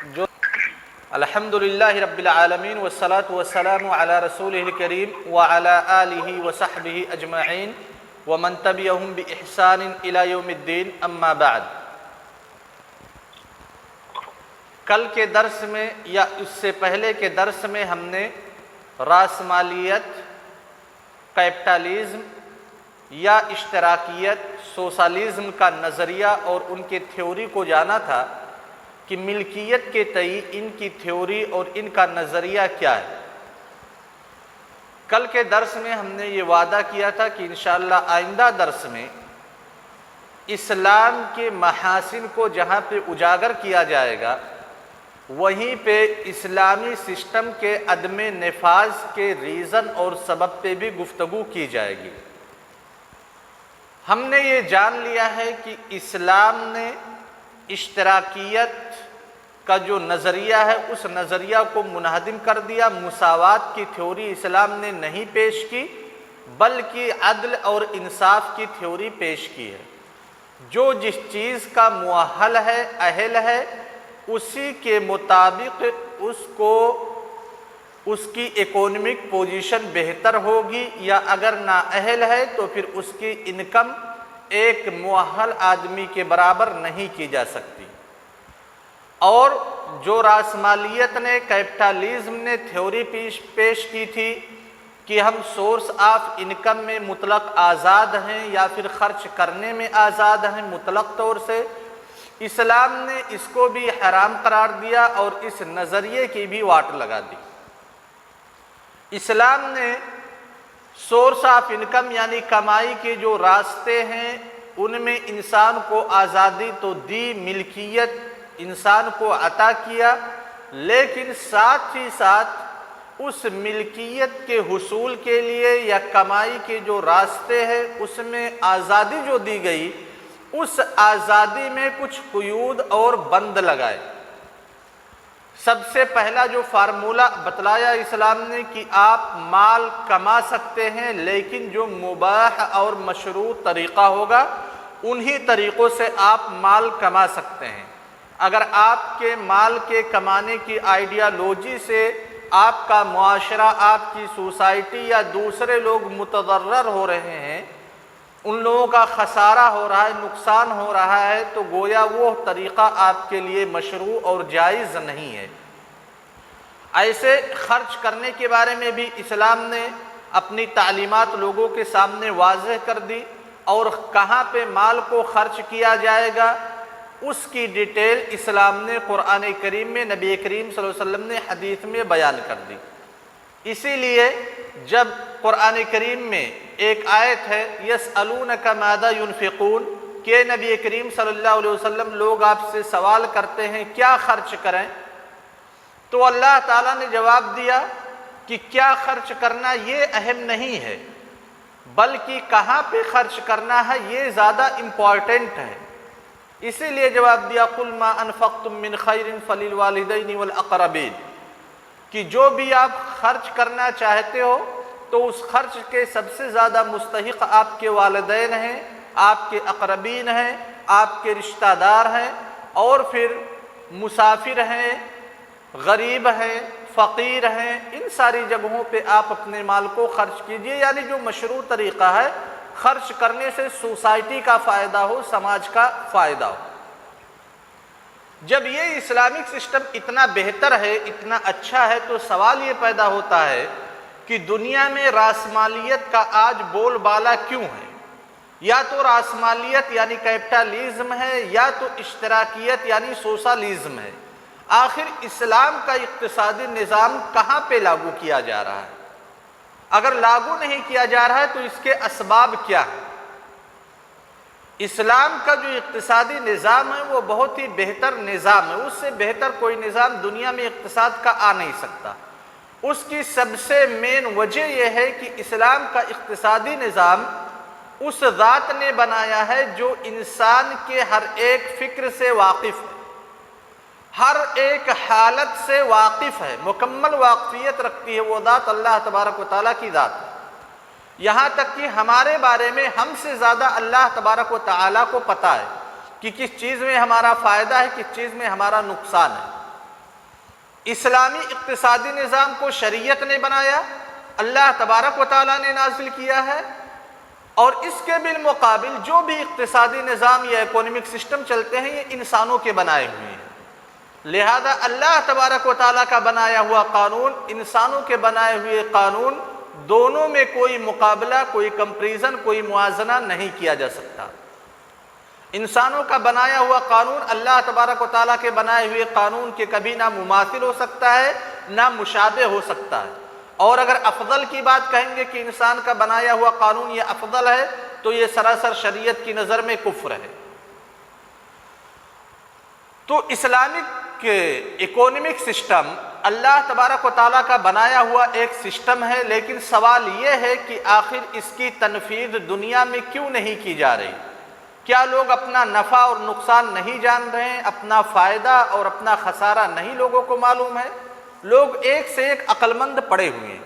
جو الحمدللہ رب العالمین والصلاة والسلام علی رسولہ الکریم وعلی آلہ وصحبہ اجمعین ومن تبعہم بإحسان الی یوم الدین اما بعد۔ کل کے درس میں یا اس سے پہلے کے درس میں ہم نے راسمالیت، کیپٹلزم یا اشتراکیت، سوشلزم کا نظریہ اور ان کے تھیوری کو جانا تھا کہ ملکیت کے تئیں ان کی تھیوری اور ان کا نظریہ کیا ہے۔ کل کے درس میں ہم نے یہ وعدہ کیا تھا کہ انشاءاللہ آئندہ درس میں اسلام کے محاسن کو جہاں پہ اجاگر کیا جائے گا وہیں پہ اسلامی سسٹم کے عدم نفاذ کے ریزن اور سبب پہ بھی گفتگو کی جائے گی۔ ہم نے یہ جان لیا ہے کہ اسلام نے اشتراکیت کا جو نظریہ ہے اس نظریہ کو منہدم کر دیا۔ مساوات کی تھیوری اسلام نے نہیں پیش کی بلکہ عدل اور انصاف کی تھیوری پیش کی ہے۔ جو جس چیز کا مؤہل ہے، اہل ہے، اسی کے مطابق اس کی اکونومک پوزیشن بہتر ہوگی، یا اگر نااہل ہے تو پھر اس کی انکم ایک مؤہل آدمی کے برابر نہیں کی جا سکتی۔ اور جو راسمالیت نے، کیپٹلزم نے تھیوری پیش کی تھی کہ ہم سورس آف انکم میں مطلق آزاد ہیں یا پھر خرچ کرنے میں آزاد ہیں مطلق طور سے، اسلام نے اس کو بھی حرام قرار دیا اور اس نظریے کی بھی واٹ لگا دی۔ اسلام نے سورس آف انکم یعنی کمائی کے جو راستے ہیں ان میں انسان کو آزادی تو دی، ملکیت انسان کو عطا کیا، لیکن ساتھ ہی ساتھ اس ملکیت کے حصول کے لیے یا کمائی کے جو راستے ہیں اس میں آزادی جو دی گئی، اس آزادی میں کچھ قیود اور بند لگائے۔ سب سے پہلا جو فارمولہ بتلایا اسلام نے کہ آپ مال کما سکتے ہیں لیکن جو مباح اور مشروع طریقہ ہوگا انہی طریقوں سے آپ مال کما سکتے ہیں۔ اگر آپ کے مال کے کمانے کی آئیڈیالوجی سے آپ کا معاشرہ، آپ کی سوسائٹی یا دوسرے لوگ متضرر ہو رہے ہیں، ان لوگوں کا خسارہ ہو رہا ہے، نقصان ہو رہا ہے، تو گویا وہ طریقہ آپ کے لیے مشروع اور جائز نہیں ہے۔ ایسے خرچ کرنے کے بارے میں بھی اسلام نے اپنی تعلیمات لوگوں کے سامنے واضح کر دی، اور کہاں پہ مال کو خرچ کیا جائے گا اس کی ڈیٹیل اسلام نے قرآن کریم میں، نبی کریم صلی اللہ علیہ وسلم نے حدیث میں بیان کر دی۔ اسی لیے جب قرآن کریم میں ایک آیت ہے یسألونک ماذا ينفقون کہ نبی کریم صلی اللہ علیہ وسلم لوگ آپ سے سوال کرتے ہیں کیا خرچ کریں، تو اللہ تعالیٰ نے جواب دیا کہ کیا خرچ کرنا یہ اہم نہیں ہے بلکہ کہاں پہ خرچ کرنا ہے یہ زیادہ امپورٹنٹ ہے۔ اسی لیے جواب دیا قل ما انفقتم من خیر فللوالدین والاقربین، کہ جو بھی آپ خرچ کرنا چاہتے ہو تو اس خرچ کے سب سے زیادہ مستحق آپ کے والدین ہیں، آپ کے اقربین ہیں، آپ کے رشتہ دار ہیں، اور پھر مسافر ہیں، غریب ہیں، فقیر ہیں، ان ساری جگہوں پہ آپ اپنے مال کو خرچ کیجئے۔ یعنی جو مشروع طریقہ ہے خرچ کرنے سے سوسائٹی کا فائدہ ہو، سماج کا فائدہ ہو۔ جب یہ اسلامک سسٹم اتنا بہتر ہے، اتنا اچھا ہے، تو سوال یہ پیدا ہوتا ہے کہ دنیا میں راسمالیت کا آج بول بالا کیوں ہے؟ یا تو راسمالیت یعنی کیپٹلزم ہے یا تو اشتراکیت یعنی سوشلزم ہے۔ آخر اسلام کا اقتصادی نظام کہاں پہ لاگو کیا جا رہا ہے؟ اگر لاگو نہیں کیا جا رہا ہے تو اس کے اسباب کیا ہیں؟ اسلام کا جو اقتصادی نظام ہے وہ بہت ہی بہتر نظام ہے، اس سے بہتر کوئی نظام دنیا میں اقتصاد کا آ نہیں سکتا۔ اس کی سب سے مین وجہ یہ ہے کہ اسلام کا اقتصادی نظام اس ذات نے بنایا ہے جو انسان کے ہر ایک فکر سے واقف ہے، ہر ایک حالت سے واقف ہے، مکمل واقفیت رکھتی ہے۔ وہ ذات اللہ تبارک و تعالیٰ کی ذات ہے، یہاں تک کہ ہمارے بارے میں ہم سے زیادہ اللہ تبارک و تعالیٰ کو پتہ ہے کہ کس چیز میں ہمارا فائدہ ہے، کس چیز میں ہمارا نقصان ہے۔ اسلامی اقتصادی نظام کو شریعت نے بنایا، اللہ تبارک و تعالیٰ نے نازل کیا ہے، اور اس کے بالمقابل جو بھی اقتصادی نظام یا اکونومک سسٹم چلتے ہیں یہ انسانوں کے بنائے ہوئے ہیں۔ لہذا اللہ تبارک و تعالیٰ کا بنایا ہوا قانون، انسانوں کے بنائے ہوئے قانون، دونوں میں کوئی مقابلہ، کوئی کمپریزن، کوئی موازنہ نہیں کیا جا سکتا۔ انسانوں کا بنایا ہوا قانون اللہ تبارک و تعالیٰ کے بنائے ہوئے قانون کے کبھی نہ مماثل ہو سکتا ہے نہ مشابہ ہو سکتا ہے، اور اگر افضل کی بات کہیں گے کہ انسان کا بنایا ہوا قانون یہ افضل ہے تو یہ سراسر شریعت کی نظر میں کفر ہے۔ تو اسلامک اکونومک سسٹم اللہ تبارک و تعالیٰ کا بنایا ہوا ایک سسٹم ہے، لیکن سوال یہ ہے کہ آخر اس کی تنفیذ دنیا میں کیوں نہیں کی جا رہی؟ کیا لوگ اپنا نفع اور نقصان نہیں جان رہے ہیں؟ اپنا فائدہ اور اپنا خسارہ نہیں لوگوں کو معلوم ہے؟ لوگ ایک سے ایک عقل مند پڑے ہوئے ہیں۔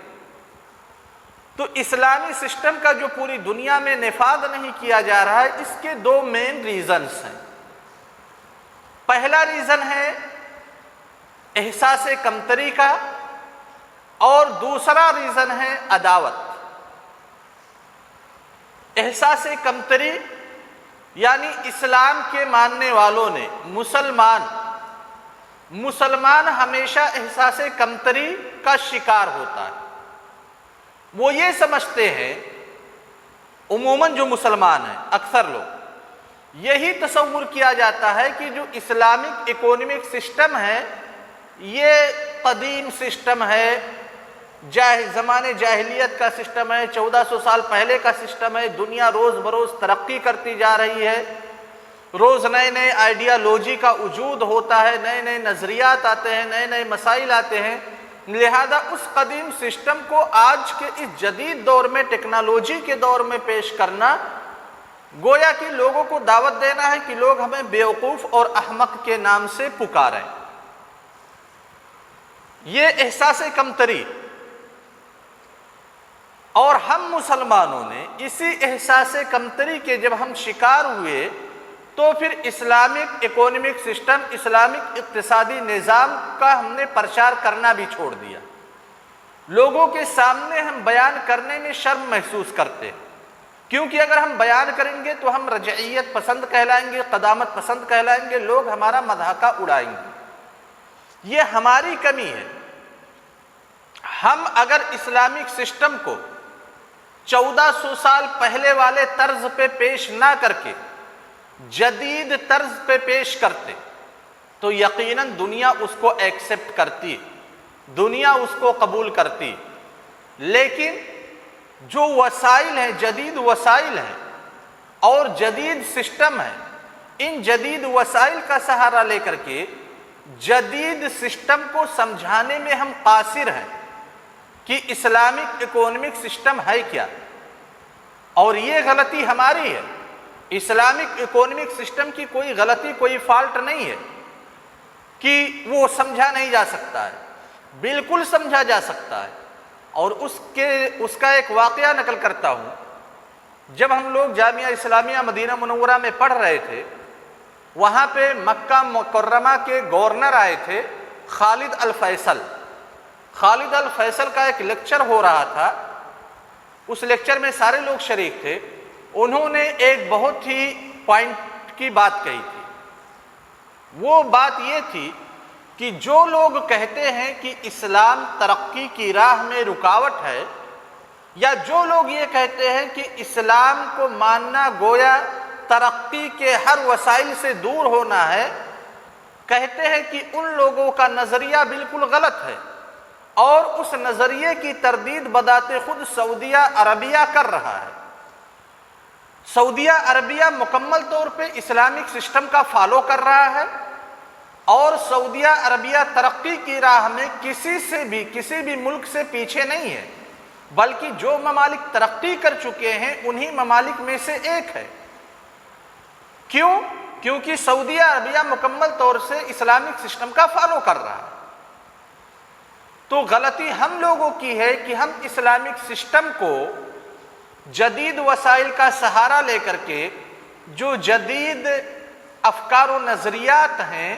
تو اسلامی سسٹم کا جو پوری دنیا میں نفاذ نہیں کیا جا رہا ہے، اس کے دو مین ریزنز ہیں۔ پہلا ریزن ہے احساس کمتری کا، اور دوسرا ریزن ہے عداوت۔ احساس کمتری یعنی اسلام کے ماننے والوں نے، مسلمان ہمیشہ احساس کمتری کا شکار ہوتا ہے۔ وہ یہ سمجھتے ہیں، عموماً جو مسلمان ہیں، اکثر لوگ یہی تصور کیا جاتا ہے کہ جو اسلامک اکونومک سسٹم ہے یہ قدیم سسٹم ہے، زمانے جاہلیت کا سسٹم ہے، 1400 سال پہلے کا سسٹم ہے۔ دنیا روز بروز ترقی کرتی جا رہی ہے، روز نئے نئے آئیڈیالوجی کا وجود ہوتا ہے، نئے نئے نظریات آتے ہیں، نئے نئے مسائل آتے ہیں۔ لہذا اس قدیم سسٹم کو آج کے اس جدید دور میں، ٹیکنالوجی کے دور میں پیش کرنا، گویا کہ لوگوں کو دعوت دینا ہے کہ لوگ ہمیں بیوقوف اور احمق کے نام سے پکاریں۔ یہ احساس کمتری، اور ہم مسلمانوں نے اسی احساس کمتری کے جب ہم شکار ہوئے تو پھر اسلامک اکونومک سسٹم، اسلامک اقتصادی نظام کا ہم نے پرچار کرنا بھی چھوڑ دیا۔ لوگوں کے سامنے ہم بیان کرنے میں شرم محسوس کرتے ہیں، کیونکہ اگر ہم بیان کریں گے تو ہم رجعیت پسند کہلائیں گے، قدامت پسند کہلائیں گے، لوگ ہمارا مذاق اڑائیں گے۔ یہ ہماری کمی ہے۔ ہم اگر اسلامک سسٹم کو 1400 سال پہلے والے طرز پہ پیش نہ کر کے جدید طرز پہ پیش کرتے تو یقیناً دنیا اس کو ایکسپٹ کرتی، دنیا اس کو قبول کرتی۔ لیکن جو وسائل ہیں، جدید وسائل ہیں اور جدید سسٹم ہے، ان جدید وسائل کا سہارا لے کر کے جدید سسٹم کو سمجھانے میں ہم قاصر ہیں کہ اسلامک اکونومک سسٹم ہے کیا، اور یہ غلطی ہماری ہے۔ اسلامک اکونومک سسٹم کی کوئی غلطی، کوئی فالٹ نہیں ہے کہ وہ سمجھا نہیں جا سکتا ہے، بالکل سمجھا جا سکتا ہے۔ اور اس کا ایک واقعہ نقل کرتا ہوں۔ جب ہم لوگ جامعہ اسلامیہ مدینہ منورہ میں پڑھ رہے تھے، وہاں پہ مکہ مکرمہ کے گورنر آئے تھے، خالد الفیصل۔ خالد الفیصل کا ایک لیکچر ہو رہا تھا، اس لیکچر میں سارے لوگ شریک تھے۔ انہوں نے ایک بہت ہی پوائنٹ کی بات کہی تھی۔ وہ بات یہ تھی کہ جو لوگ کہتے ہیں کہ اسلام ترقی کی راہ میں رکاوٹ ہے، یا جو لوگ یہ کہتے ہیں کہ اسلام کو ماننا گویا ترقی کے ہر وسائل سے دور ہونا ہے، کہتے ہیں کہ ان لوگوں کا نظریہ بالکل غلط ہے، اور اس نظریے کی تردید بذات خود سعودیہ عربیہ کر رہا ہے۔ سعودیہ عربیہ مکمل طور پہ اسلامک سسٹم کا فالو کر رہا ہے، اور سعودیہ عربیہ ترقی کی راہ میں کسی بھی ملک سے پیچھے نہیں ہے، بلکہ جو ممالک ترقی کر چکے ہیں انہی ممالک میں سے ایک ہے۔ کیوں؟ کیونکہ سعودیہ عربیہ مکمل طور سے اسلامک سسٹم کا فالو کر رہا ہے۔ تو غلطی ہم لوگوں کی ہے کہ ہم اسلامک سسٹم کو جدید وسائل کا سہارا لے کر کے جو جدید افکار و نظریات ہیں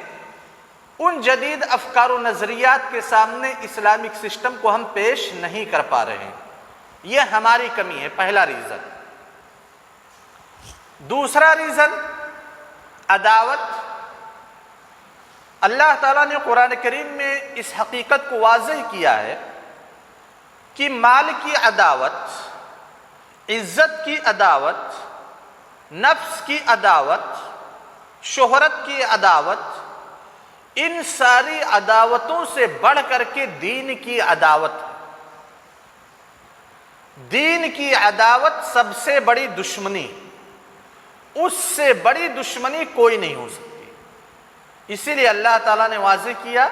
ان جدید افکار و نظریات کے سامنے اسلامک سسٹم کو ہم پیش نہیں کر پا رہے ہیں. یہ ہماری کمی ہے، پہلا ریزن. دوسرا ریزن عداوت. اللہ تعالیٰ نے قرآن کریم میں اس حقیقت کو واضح کیا ہے کہ مال کی عداوت، عزت کی عداوت، نفس کی عداوت، شہرت کی عداوت، ان ساری عداوتوں سے بڑھ کر کے دین کی عداوت ہے. دین کی عداوت سب سے بڑی دشمنی، اس سے بڑی دشمنی کوئی نہیں ہو سکتی. اسی لیے اللہ تعالیٰ نے واضح کیا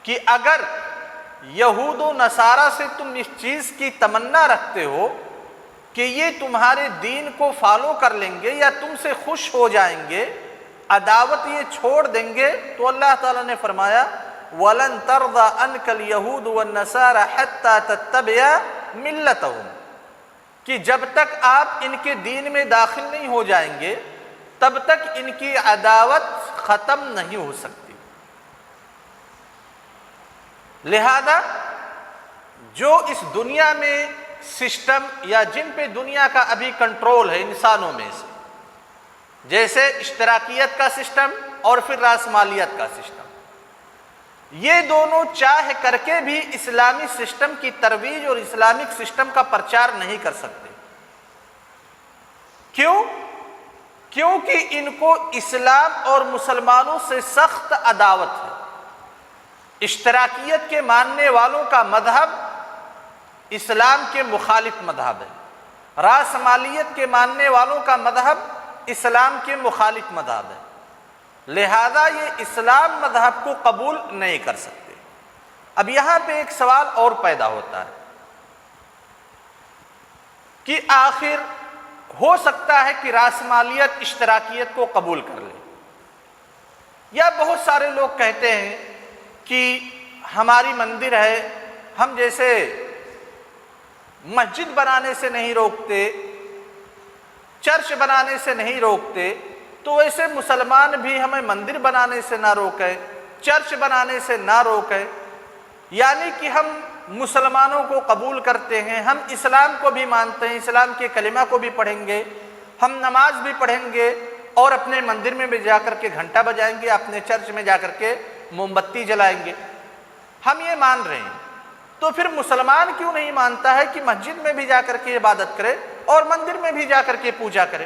کہ اگر یہود و نصارہ سے تم اس چیز کی تمنا رکھتے ہو کہ یہ تمہارے دین کو فالو کر لیں گے یا تم سے خوش ہو جائیں گے، عداوت یہ چھوڑ دیں گے، تو اللہ تعالیٰ نے فرمایا وَلَن تَرْضَ عَنْكَ الْيَهُودُ وَالنَّصَارَى حَتَّى تَتَّبِعَ مِلَّتَهُمْ، کہ جب تک آپ ان کے دین میں داخل نہیں ہو جائیں گے تب تک ان کی عداوت ختم نہیں ہو سکتی. لہذا جو اس دنیا میں سسٹم یا جن پہ دنیا کا ابھی کنٹرول ہے انسانوں میں سے، جیسے اشتراکیت کا سسٹم اور پھر راسمالیت کا سسٹم، یہ دونوں چاہ کر کے بھی اسلامی سسٹم کی ترویج اور اسلامک سسٹم کا پرچار نہیں کر سکتے. کیوں؟ کیونکہ ان کو اسلام اور مسلمانوں سے سخت عداوت ہے. اشتراکیت کے ماننے والوں کا مذہب اسلام کے مخالف مذہب ہے، راسمالیت کے ماننے والوں کا مذہب اسلام کے مخالف مذہب ہے. لہذا یہ اسلام مذہب کو قبول نہیں کر سکتے. اب یہاں پہ ایک سوال اور پیدا ہوتا ہے کہ آخر ہو سکتا ہے کہ راسمالیت اشتراکیت کو قبول کر لے، یا بہت سارے لوگ کہتے ہیں کہ ہماری مندر ہے، ہم جیسے مسجد بنانے سے نہیں روکتے، چرچ بنانے سے نہیں روکتے، تو ویسے مسلمان بھی ہمیں مندر بنانے سے نہ روکے، چرچ بنانے سے نہ روکے. یعنی کہ ہم مسلمانوں کو قبول کرتے ہیں، ہم اسلام کو بھی مانتے ہیں، اسلام کے کلمہ کو بھی پڑھیں گے، ہم نماز بھی پڑھیں گے اور اپنے مندر میں بھی جا کر کے گھنٹا بجائیں گے، اپنے چرچ میں جا کر کے موم بتی جلائیں گے. ہم یہ مان رہے ہیں، تو پھر مسلمان کیوں نہیں مانتا ہے کہ مسجد میں بھی جا کر کے عبادت کرے اور مندر میں بھی جا کر کے پوجا کرے؟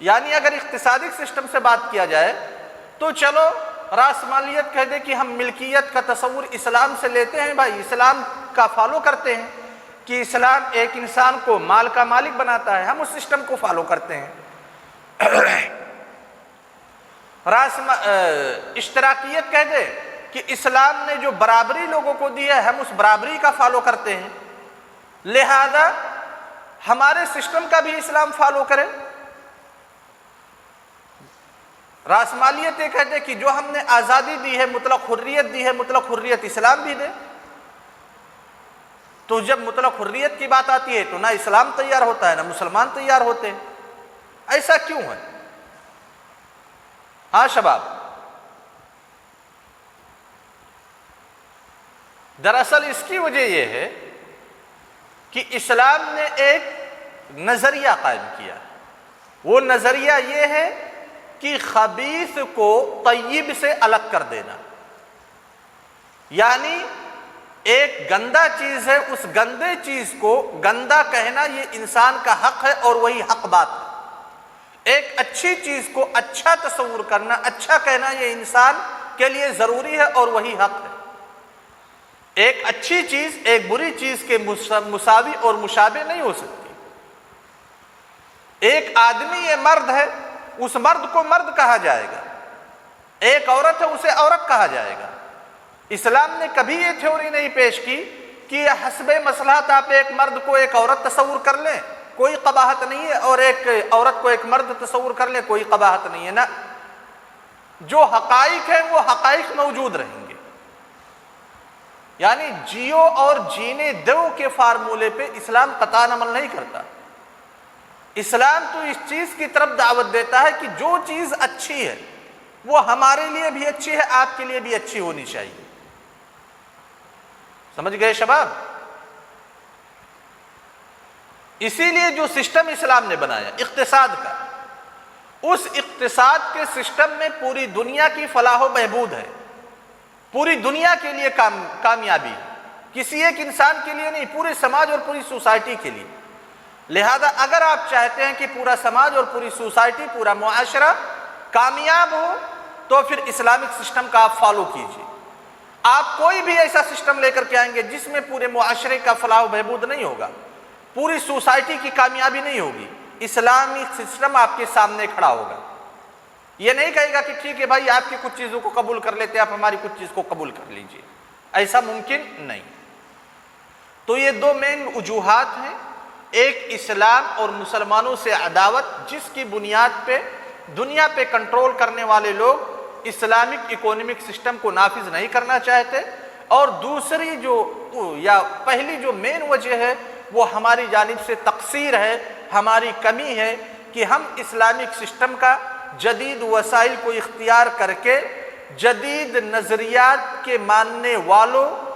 یعنی اگر اقتصادی سسٹم سے بات کیا جائے تو چلو راسمالیت کہہ دے کہ ہم ملکیت کا تصور اسلام سے لیتے ہیں، بھائی اسلام کا فالو کرتے ہیں کہ اسلام ایک انسان کو مال کا مالک بناتا ہے، ہم اس سسٹم کو فالو کرتے ہیں. اشتراکیت کہہ دے کہ اسلام نے جو برابری لوگوں کو دی ہے ہم اس برابری کا فالو کرتے ہیں، لہذا ہمارے سسٹم کا بھی اسلام فالو کرے. راسمالیت یہ کہتے کہ جو ہم نے آزادی دی ہے، مطلق حریت دی ہے، مطلق حریت اسلام بھی دے. تو جب مطلق حریت کی بات آتی ہے تو نہ اسلام تیار ہوتا ہے نہ مسلمان تیار ہوتے ہیں. ایسا کیوں ہے؟ ہاں شباب، دراصل اس کی وجہ یہ ہے کہ اسلام نے ایک نظریہ قائم کیا. وہ نظریہ یہ ہے کہ خبیث کو طیب سے الگ کر دینا. یعنی ایک گندا چیز ہے، اس گندے چیز کو گندا کہنا یہ انسان کا حق ہے اور وہی حق بات ہے. ایک اچھی چیز کو اچھا تصور کرنا، اچھا کہنا یہ انسان کے لیے ضروری ہے اور وہی حق ہے. ایک اچھی چیز ایک بری چیز کے مساوی اور مشابہ نہیں ہو سکتی. ایک آدمی یہ مرد ہے، اس مرد کو مرد کہا جائے گا. ایک عورت ہے، اسے عورت کہا جائے گا. اسلام نے کبھی یہ تھیوری نہیں پیش کی کہ حسب مصلحت آپ ایک مرد کو ایک عورت تصور کر لیں، کوئی قباحت نہیں ہے، اور ایک عورت کو ایک مرد تصور کر لیں، کوئی قباحت نہیں ہے. نا، جو حقائق ہیں وہ حقائق موجود رہیں گے. یعنی جیو اور جینے دو کے فارمولے پہ اسلام قطعاً عمل نہیں کرتا. اسلام تو اس چیز کی طرف دعوت دیتا ہے کہ جو چیز اچھی ہے، وہ ہمارے لیے بھی اچھی ہے، آپ کے لیے بھی اچھی ہونی چاہیے۔ سمجھ گئے شباب؟ اسی لیے جو سسٹم اسلام نے بنایا اقتصاد کا، اس اقتصاد کے سسٹم میں پوری دنیا کی فلاح و بہبود ہے، پوری دنیا کے لیے کامیابی ہے، کسی ایک انسان کے لیے نہیں، پورے سماج اور پوری سوسائٹی کے لیے۔ لہذا اگر آپ چاہتے ہیں کہ پورا سماج اور پوری سوسائٹی، پورا معاشرہ کامیاب ہو، تو پھر اسلامک سسٹم کا آپ فالو کیجیے۔ آپ کوئی بھی ایسا سسٹم لے کر کے آئیں گے جس میں پورے معاشرے کا فلاح و بہبود نہیں ہوگا، پوری سوسائٹی کی کامیابی نہیں ہوگی، اسلامی سسٹم آپ کے سامنے کھڑا ہوگا۔ یہ نہیں کہے گا کہ ٹھیک ہے بھائی آپ کی کچھ چیزوں کو قبول کر لیتے ہیں، آپ ہماری کچھ چیز کو قبول کر لیجئے، ایسا ممکن نہیں۔ تو یہ دو مین وجوہات ہیں، ایک اسلام اور مسلمانوں سے عداوت، جس کی بنیاد پہ دنیا پہ کنٹرول کرنے والے لوگ اسلامک اکونومک سسٹم کو نافذ نہیں کرنا چاہتے، اور دوسری پہلی جو مین وجہ ہے وہ ہماری جانب سے تقصیر ہے، ہماری کمی ہے کہ ہم اسلامک سسٹم کا جدید وسائل کو اختیار کر کے جدید نظریات کے ماننے والوں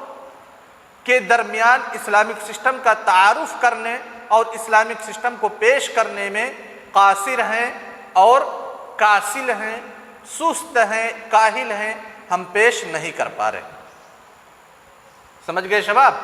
کے درمیان اسلامک سسٹم کا تعارف کرنے اور اسلامک سسٹم کو پیش کرنے میں قاصر ہیں اور کاسل ہیں، سست ہیں، کاہل ہیں، ہم پیش نہیں کر پا رہے۔ سمجھ گئے شباب؟